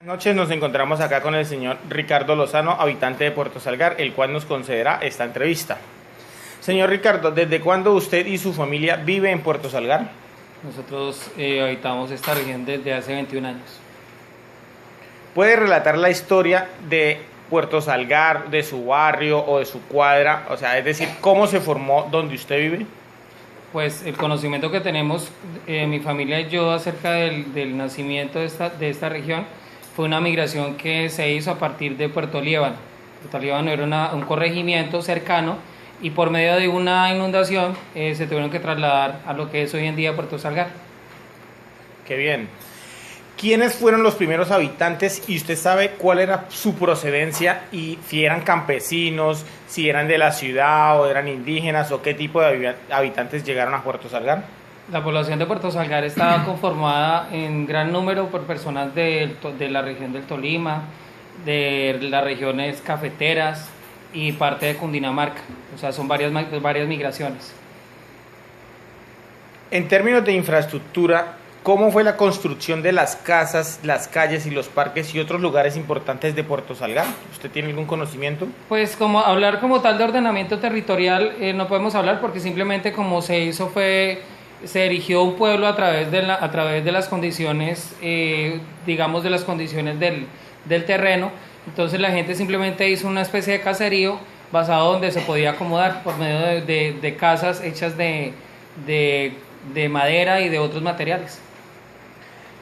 Buenas noches, nos encontramos acá con el señor Ricardo Lozano, habitante de Puerto Salgar, el cual nos concederá esta entrevista. Señor Ricardo, ¿desde cuándo usted y su familia vive en Puerto Salgar? Nosotros habitamos esta región desde hace 21 años. ¿Puede relatar la historia de Puerto Salgar, de su barrio o de su cuadra? O sea, es decir, ¿cómo se formó donde usted vive? Pues el conocimiento que tenemos, mi familia y yo, acerca del nacimiento de esta región, fue una migración que se hizo a partir de Puerto Líbano. Puerto Líbano era un corregimiento cercano y por medio de una inundación se tuvieron que trasladar a lo que es hoy en día Puerto Salgar. Qué bien. ¿Quiénes fueron los primeros habitantes y usted sabe cuál era su procedencia y si eran campesinos, si eran de la ciudad o eran indígenas o qué tipo de habitantes llegaron a Puerto Salgar? La población de Puerto Salgar estaba conformada en gran número por personas de la región del Tolima, de las regiones cafeteras y parte de Cundinamarca. O sea, son varias migraciones. En términos de infraestructura, ¿cómo fue la construcción de las casas, las calles y los parques y otros lugares importantes de Puerto Salgar? ¿Usted tiene algún conocimiento? Pues como hablar como tal de ordenamiento territorial no podemos hablar porque simplemente como se hizo se erigió un pueblo a través de las condiciones, digamos de las condiciones del terreno. Entonces la gente simplemente hizo una especie de caserío basado donde se podía acomodar por medio de casas hechas de madera y de otros materiales.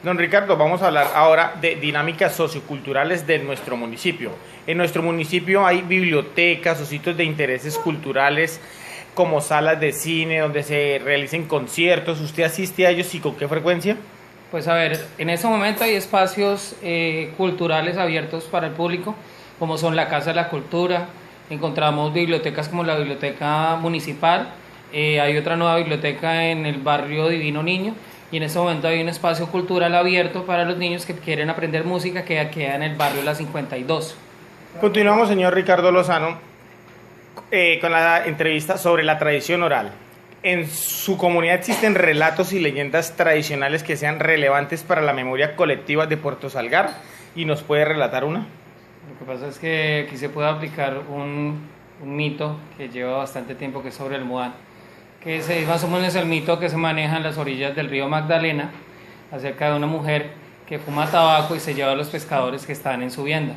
Don Ricardo, vamos a hablar ahora de dinámicas socioculturales de nuestro municipio. En nuestro municipio hay bibliotecas o sitios de intereses culturales como salas de cine donde se realicen conciertos. ¿Usted asiste a ellos y con qué frecuencia? Pues a ver, en este momento hay espacios culturales abiertos para el público, como son la Casa de la Cultura, encontramos bibliotecas como la Biblioteca Municipal, hay otra nueva biblioteca en el barrio Divino Niño, y en este momento hay un espacio cultural abierto para los niños que quieren aprender música que queda en el barrio La 52. Continuamos, señor Ricardo Lozano, con la entrevista sobre la tradición oral. ¿En su comunidad existen relatos y leyendas tradicionales que sean relevantes para la memoria colectiva de Puerto Salgar? ¿Y nos puede relatar una? Lo que pasa es que aquí se puede aplicar un mito que lleva bastante tiempo, que es sobre el Muán, que es más o menos el mito que se maneja en las orillas del río Magdalena acerca de una mujer que fuma tabaco y se lleva a los pescadores que están en su vianda.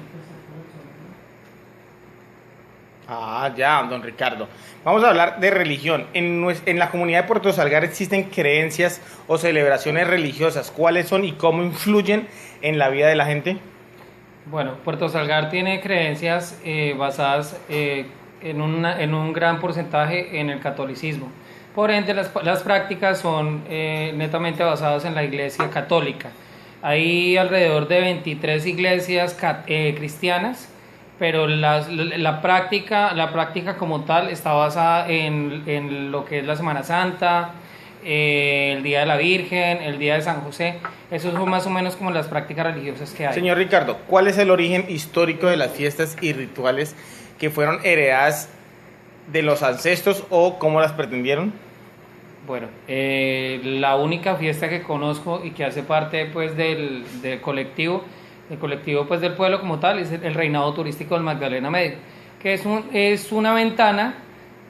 Ah, ya, don Ricardo. Vamos a hablar de religión. En la comunidad de Puerto Salgar existen creencias o celebraciones religiosas. ¿Cuáles son y cómo influyen en la vida de la gente? Bueno, Puerto Salgar tiene creencias basadas en un gran porcentaje en el catolicismo. Por ende, las prácticas son netamente basadas en la Iglesia Católica. Hay alrededor de 23 iglesias cristianas, pero la práctica como tal está basada en lo que es la Semana Santa, el Día de la Virgen, el Día de San José. Esos son más o menos como las prácticas religiosas que hay. Señor Ricardo, ¿cuál es el origen histórico de las fiestas y rituales que fueron heredadas de los ancestros o cómo las pretendieron? Bueno, la única fiesta que conozco y que hace parte pues del colectivo, pues del pueblo como tal, es el reinado turístico del Magdalena Medio, que es una ventana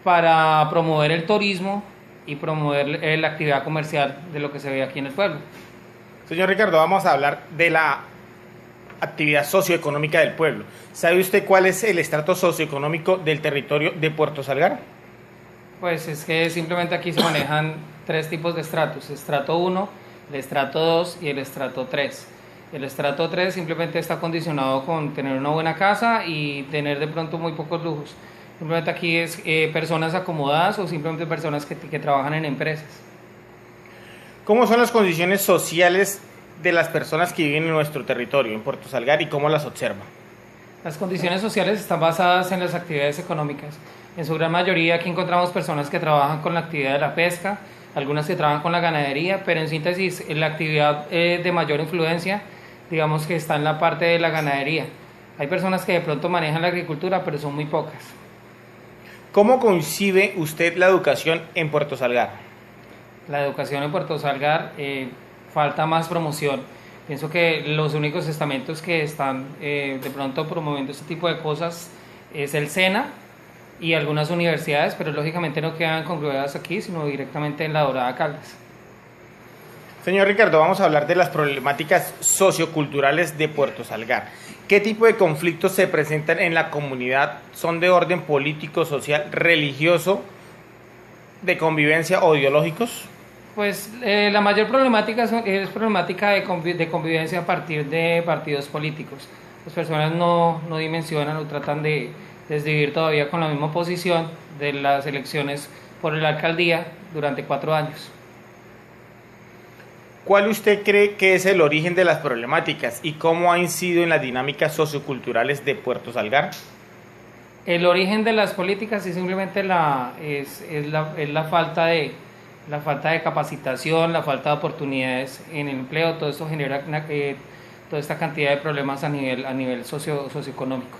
para promover el turismo y promover la actividad comercial de lo que se ve aquí en el pueblo. Señor Ricardo, vamos a hablar de la actividad socioeconómica del pueblo. ¿Sabe usted cuál es el estrato socioeconómico del territorio de Puerto Salgar? Pues es que simplemente aquí se manejan tres tipos de estratos: estrato 1, el estrato 2 y el estrato 3. El estrato 3 simplemente está condicionado con tener una buena casa y tener de pronto muy pocos lujos. Simplemente aquí es personas acomodadas o simplemente personas que trabajan en empresas. ¿Cómo son las condiciones sociales de las personas que viven en nuestro territorio, en Puerto Salgar, y cómo las observa? Las condiciones sociales están basadas en las actividades económicas. En su gran mayoría aquí encontramos personas que trabajan con la actividad de la pesca, algunas que trabajan con la ganadería, pero en síntesis la actividad de mayor influencia, digamos que está en la parte de la ganadería. Hay personas que de pronto manejan la agricultura, pero son muy pocas. ¿Cómo concibe usted la educación en Puerto Salgar? La educación en Puerto Salgar falta más promoción. Pienso que los únicos estamentos que están de pronto promoviendo este tipo de cosas es el SENA y algunas universidades, pero lógicamente no quedan congruidas aquí, sino directamente en la Dorada Caldas. Señor Ricardo, vamos a hablar de las problemáticas socioculturales de Puerto Salgar. ¿Qué tipo de conflictos se presentan en la comunidad? ¿Son de orden político, social, religioso, de convivencia o ideológicos? Pues la mayor problemática es problemática de convivencia a partir de partidos políticos. Las personas no dimensionan o tratan de vivir todavía con la misma posición de las elecciones por la alcaldía durante 4 años. ¿Cuál usted cree que es el origen de las problemáticas y cómo ha incidido en las dinámicas socioculturales de Puerto Salgar? El origen de las políticas es simplemente es la falta de capacitación, la falta de oportunidades en el empleo. Todo esto genera toda esta cantidad de problemas a nivel socioeconómico.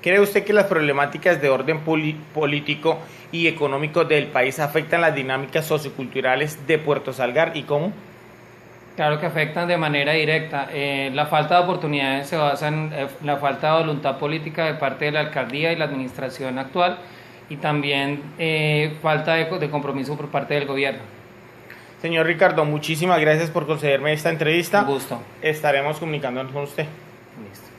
¿Cree usted que las problemáticas de orden político y económico del país afectan las dinámicas socioculturales de Puerto Salgar y cómo? Claro que afectan de manera directa. La falta de oportunidades se basa en la falta de voluntad política de parte de la alcaldía y la administración actual, y también falta de compromiso por parte del gobierno. Señor Ricardo, muchísimas gracias por concederme esta entrevista. Un gusto. Estaremos comunicándonos con usted. Listo.